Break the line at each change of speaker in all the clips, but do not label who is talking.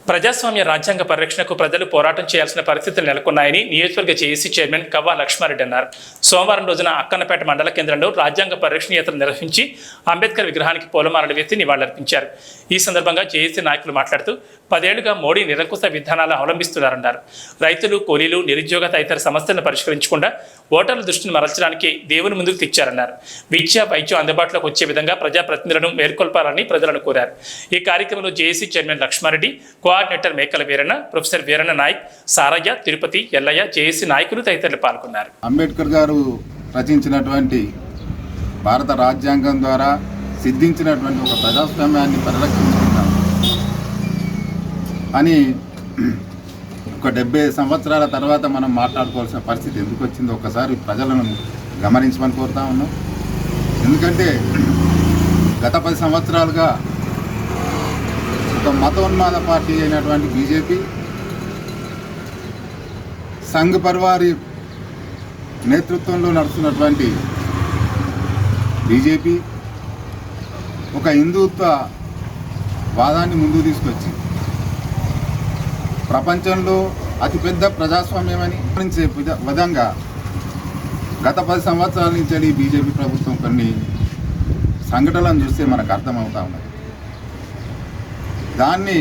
ప్రజాస్వామ్య రాజ్యాంగ పరిరక్షణకు ప్రజలు పోరాటం చేయాల్సిన పరిస్థితులు నెలకొన్నాయని నియోజకవర్గ జేఏసీ చైర్మన్ కవ్వా లక్ష్మారెడ్డి అన్నారు. సోమవారం రోజున అక్కన్నపేట మండల కేంద్రంలో రాజ్యాంగ పరిరక్షణ యాత్ర నిర్వహించి అంబేద్కర్ విగ్రహానికి పూలమాలలు వేసి నివాళులర్పించారు. ఈ సందర్భంగా జేఏసీ నాయకులు మాట్లాడుతూ 10 ఏళ్లుగా మోడీ నిరంకుశ విధానాలు అవలంబిస్తున్నారన్నారు. రైతులు, కూలీలు, నిరుద్యోగ తదితర సమస్యలను పరిష్కరించకుండా ఓటర్ల దృష్టిని మరల్చడానికి దేవుని ముందుకు తెచ్చారన్నారు. విద్య, వైద్యం అందుబాటులోకి వచ్చే విధంగా ప్రజాప్రతినిధులను మేల్కొల్పాలని ప్రజలను కోరారు. ఈ కార్యక్రమంలో జేఏసీ చైర్మన్ లక్ష్మారెడ్డి, కోఆర్డినేటర్ మేకల వీరన్న, ప్రొఫెసర్ వీరన్న నాయక్, సారయ్య, తిరుపతి, ఎల్లయ్య, జేఏసీ నాయకులు తదితరులు పాల్గొన్నారు.
అంబేద్కర్ గారు రచించినటువంటి భారత రాజ్యాంగం ద్వారా సిద్ధించినటువంటి ఒక ప్రజాస్వామ్యాన్ని పరిరక్షించుకుంటాం అని ఒక 70 సంవత్సరాల తర్వాత మనం మాట్లాడుకోవాల్సిన పరిస్థితి ఎందుకు వచ్చిందో ఒకసారి ప్రజలను గమనించమని కోరుతా ఉన్నాం. ఎందుకంటే గత 10 సంవత్సరాలుగా ఒక మతోన్మాద పార్టీ అయినటువంటి బీజేపీ, సంఘ్ పరివారి నేతృత్వంలో నడుస్తున్నటువంటి బీజేపీ ఒక హిందుత్వ వాదాన్ని ముందుకు తీసుకొచ్చి ప్రపంచంలో అతిపెద్ద ప్రజాస్వామ్యమని గమనించే విధంగా గత 10 సంవత్సరాల నుంచి బీజేపీ ప్రభుత్వం కొన్ని సంఘటనలను చూస్తే మనకు అర్థమవుతా ఉన్నది. దాన్ని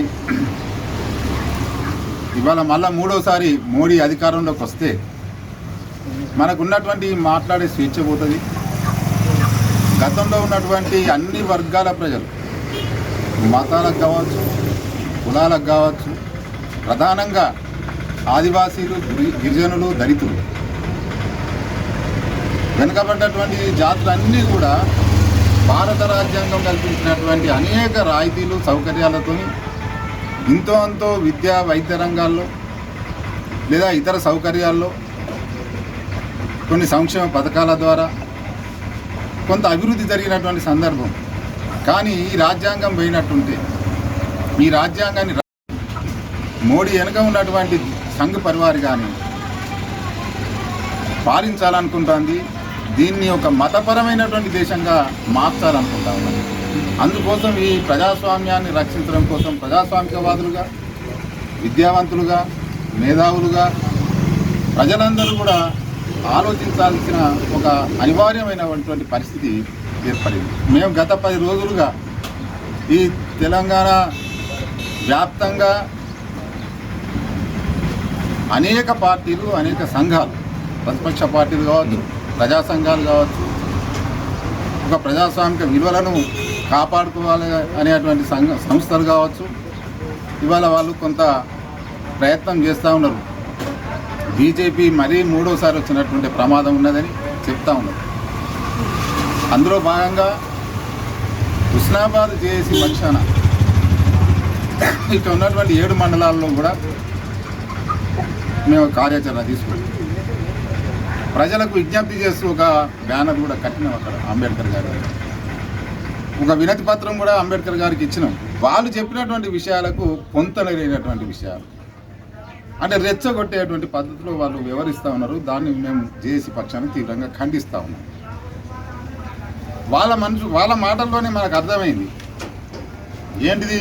ఇవాళ మళ్ళా 3వసారి మోడీ అధికారంలోకి వస్తే మనకున్నటువంటి మాట్లాడే స్వేచ్ఛ పోతుంది. గతంలో ఉన్నటువంటి అన్ని వర్గాల ప్రజలు, మతాలకు కావచ్చు, కులాలకు కావచ్చు, ప్రధానంగా ఆదివాసీలు, గిరిజనులు, దళితులు, వెనుకబడ్డటువంటి జాతులన్నీ కూడా భారత రాజ్యాంగం కల్పించినటువంటి అనేక రాయితీలు, సౌకర్యాలతో ఇంతో అంతో విద్యా, వైద్య రంగాల్లో లేదా ఇతర సౌకర్యాల్లో కొన్ని సంక్షేమ పథకాల ద్వారా కొంత అభివృద్ధి జరిగినటువంటి సందర్భం. కానీ ఈ రాజ్యాంగం పోయినట్టుంటే, ఈ రాజ్యాంగాన్ని మోడీ వెనుక ఉన్నటువంటి సంఘ్ పరివార్ కానీ పాలించాలనుకుంటుంది. దీన్ని ఒక మతపరమైనటువంటి దేశంగా మార్చాలనుకుంటా ఉన్నది. అందుకోసం ఈ ప్రజాస్వామ్యాన్ని రక్షించడం కోసం ప్రజాస్వామికవాదులుగా, విద్యావంతులుగా, మేధావులుగా ప్రజలందరూ కూడా ఆలోచించాల్సిన ఒక అనివార్యమైనటువంటి పరిస్థితి ఏర్పడింది. మేము గత 10 రోజులుగా ఈ తెలంగాణ వ్యాప్తంగా అనేక పార్టీలు, అనేక సంఘాలు, ప్రతిపక్ష పార్టీలు కావచ్చు, ప్రజా సంఘాలు కావచ్చు, ఒక ప్రజాస్వామిక విలువలను కాపాడుకోవాలి అనేటువంటి సంస్థలు కావచ్చు, ఇవాళ వాళ్ళు కొంత ప్రయత్నం చేస్తూ ఉన్నారు. బీజేపీ మరీ 3వసారి వచ్చినటువంటి ప్రమాదం ఉన్నదని చెప్తా ఉన్నారు. అందులో భాగంగా హుస్నాబాద్ జేఏసీ పక్షాన ఇక్కడ ఉన్నటువంటి 7 మండలాల్లో కూడా మేము కార్యాచరణ తీసుకున్నాం. ప్రజలకు విజ్ఞప్తి చేస్తూ ఒక బ్యానర్ కూడా కట్టినాం. అక్కడ అంబేద్కర్ గారు ఒక వినతి పత్రం కూడా అంబేద్కర్ గారికి ఇచ్చినాం. వాళ్ళు చెప్పినటువంటి విషయాలకు పొంతనైనటువంటి విషయాలు, అంటే రెచ్చగొట్టేటువంటి పద్ధతిలో వాళ్ళు వివరిస్తూ ఉన్నారు. దాన్ని మేము జేఏసీ పక్షాన్ని తీవ్రంగా ఖండిస్తూ ఉన్నాం. వాళ్ళ మాటల్లోనే మనకు అర్థమైంది ఏంటిది,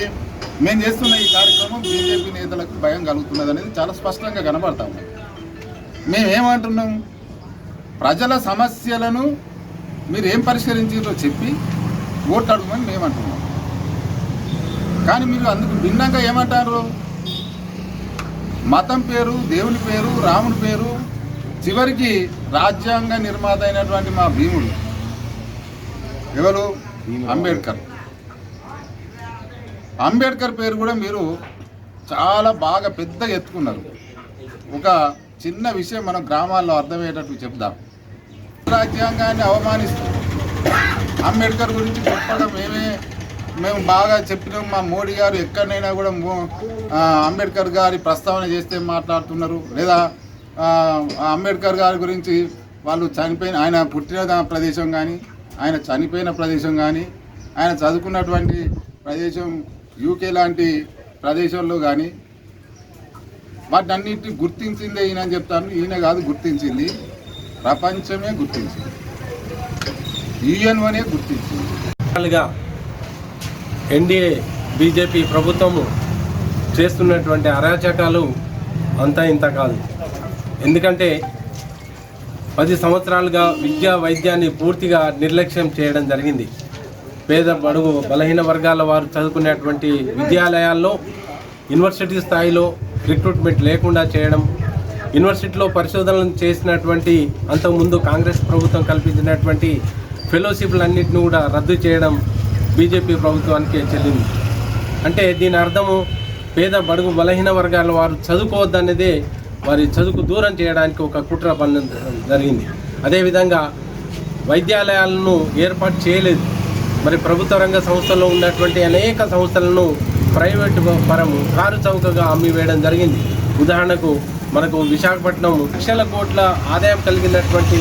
మేము చేస్తున్న ఈ కార్యక్రమం బీజేపీ నేతలకు భయం కలుగుతున్నది అనేది చాలా స్పష్టంగా కనబడతా ఉంది. మేమేమంటున్నాం, ప్రజల సమస్యలను మీరు ఏం పరిష్కరించారో చెప్పి ఓట్లు అడగమని మేమంటున్నాం. కానీ మీరు అందుకు భిన్నంగా ఏమంటారు, మతం పేరు, దేవుని పేరు, రాముని పేరు, చివరికి రాజ్యాంగ నిర్మాత అయినటువంటి మా భీముడు ఎవరు, అంబేద్కర్ పేరు కూడా మీరు చాలా బాగా పెద్దగా ఎత్తుకున్నారు. ఒక చిన్న విషయం మనం గ్రామాల్లో అర్థమయ్యేటట్టు చెప్దాం. రాజ్యాంగాన్ని అవమానిస్తూ అంబేద్కర్ గురించి గొప్పగా మేము బాగా చెప్పినాం. మా మోడీ గారు ఎక్కడైనా కూడా అంబేద్కర్ గారి ప్రస్తావన చేస్తే మాట్లాడుతున్నారు, లేదా అంబేద్కర్ గారి గురించి వాళ్ళు ఆయన పుట్టిన ప్రదేశం కానీ, ఆయన చనిపోయిన ప్రదేశం కానీ, ఆయన చదువుకున్నటువంటి ప్రదేశం యూకే లాంటి ప్రదేశంలో కానీ వాటన్నిటిని గుర్తించిందే ఈయన అని చెప్తాను. ఈయన కాదు గుర్తించింది, ప్రపంచమే గుర్తించింది, యుఎన్ఓనే గుర్తించింది.
ఎన్డీఏ బీజేపీ ప్రభుత్వము చేస్తున్నటువంటి అరాచకాలు అంతా ఇంత కాదు. ఎందుకంటే 10 సంవత్సరాలుగా విద్యా వైద్యాన్ని పూర్తిగా నిర్లక్ష్యం చేయడం జరిగింది. పేద బడుగు బలహీన వర్గాల వారు చదువుకునేటువంటి విద్యాలయాల్లో యూనివర్సిటీ స్థాయిలో రిక్రూట్మెంట్ లేకుండా చేయడం, యూనివర్సిటీలో పరిశోధనలు చేసినటువంటి అంతకుముందు కాంగ్రెస్ ప్రభుత్వం కల్పించినటువంటి ఫెలోషిప్లన్నింటినీ కూడా రద్దు చేయడం బీజేపీ ప్రభుత్వానికి చెల్లింది. అంటే దీని అర్థము పేద బడుగు బలహీన వర్గాల వారు చదువుకోవద్దనేదే వారి చదువుకు దూరం చేయడానికి ఒక కుట్ర పన్ను జరిగింది. అదేవిధంగా వైద్యాలయాలను ఏర్పాటు చేయలేదు. మరి ప్రభుత్వ రంగ సంస్థల్లో ఉన్నటువంటి అనేక సంస్థలను ప్రైవేటు పరము కారు చౌకగా అమ్మివేయడం జరిగింది. ఉదాహరణకు మనకు విశాఖపట్నం లక్షల కోట్ల ఆదాయం కలిగినటువంటి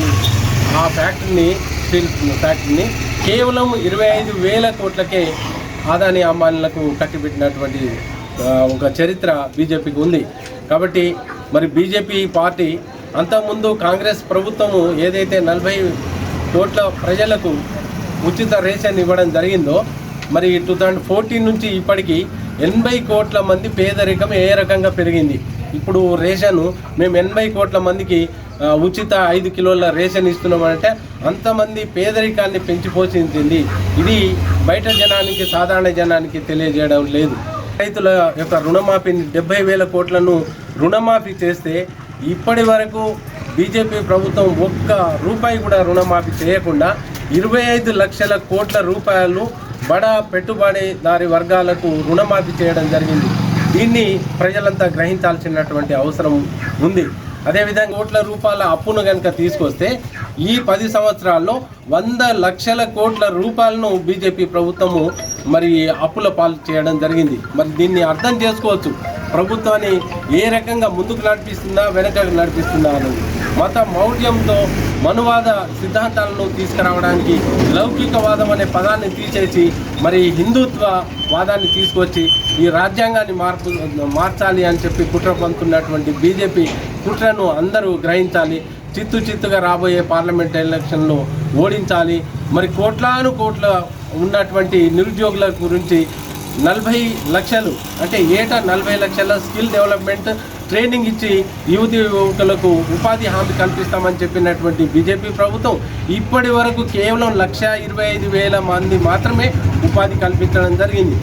ఆ ఫ్యాక్టరీని, స్టీల్ ఫ్యాక్టరీని కేవలం 25,000 కోట్లకే ఆదాని అంబానీలకు కట్టిపెట్టినటువంటి ఒక చరిత్ర బీజేపీకి ఉంది. కాబట్టి మరి బీజేపీ పార్టీ అంతకుముందు కాంగ్రెస్ ప్రభుత్వము ఏదైతే 40 కోట్ల ప్రజలకు ఉచిత రేషన్ ఇవ్వడం జరిగిందో, మరి 2014 నుంచి ఇప్పటికీ 80 కోట్ల మంది పేదరికం ఏ రకంగా పెరిగింది. ఇప్పుడు రేషను మేము 80 కోట్ల మందికి ఉచిత 5 కిలోల రేషన్ ఇస్తున్నామంటే అంతమంది పేదరికాన్ని పెంచిపోసింది. ఇది బయట జనానికి, సాధారణ జనానికి తెలియజేయడం లేదు. రైతుల యొక్క రుణమాఫీని 70,000 కోట్లను రుణమాఫీ చేస్తే ఇప్పటి వరకు బీజేపీ ప్రభుత్వం ఒక్క రూపాయి కూడా రుణమాఫీ చేయకుండా 25 లక్షల కోట్ల రూపాయలు బడా పెట్టుబడిదారి వర్గాలకు రుణమాఫీ చేయడం జరిగింది. దీన్ని ప్రజలంతా గ్రహించాల్సినటువంటి అవసరం ఉంది. అదేవిధంగా కోట్ల రూపాయల అప్పును కనుక తీసుకొస్తే ఈ 10 సంవత్సరాల్లో 100 లక్షల కోట్ల రూపాయలను బీజేపీ ప్రభుత్వము మరి అప్పుల పాలు చేయడం జరిగింది. మరి దీన్ని అర్థం చేసుకోవచ్చు, ప్రభుత్వాన్ని ఏ రకంగా ముందుకు నడిపిస్తుందా, వెనకకు నడిపిస్తుందా అనేది. మత మౌఢ్యంతో మనువాద సిద్ధాంతాలను తీసుకురావడానికి లౌకికవాదం అనే పదాన్ని తీసేసి మరి హిందుత్వ వాదాన్ని తీసుకొచ్చి ఈ రాజ్యాంగాన్ని మార్చాలి అని చెప్పి కుట్ర పొందుతున్నటువంటి బీజేపీ కుట్రను అందరూ గ్రహించాలి. చిత్తుగా రాబోయే పార్లమెంట్ ఎలక్షన్లో ఓడించాలి. మరి కోట్లాను కోట్ల ఉన్నటువంటి నిరుద్యోగుల గురించి 40 లక్షలు అంటే ఏటా 40 లక్షల స్కిల్ డెవలప్మెంట్ ట్రైనింగ్ ఇచ్చి యువకులకు ఉపాధి హామీ కల్పిస్తామని చెప్పినటువంటి బీజేపీ ప్రభుత్వం ఇప్పటి వరకు కేవలం 125,000 మంది మాత్రమే ఉపాధి కల్పించడం జరిగింది.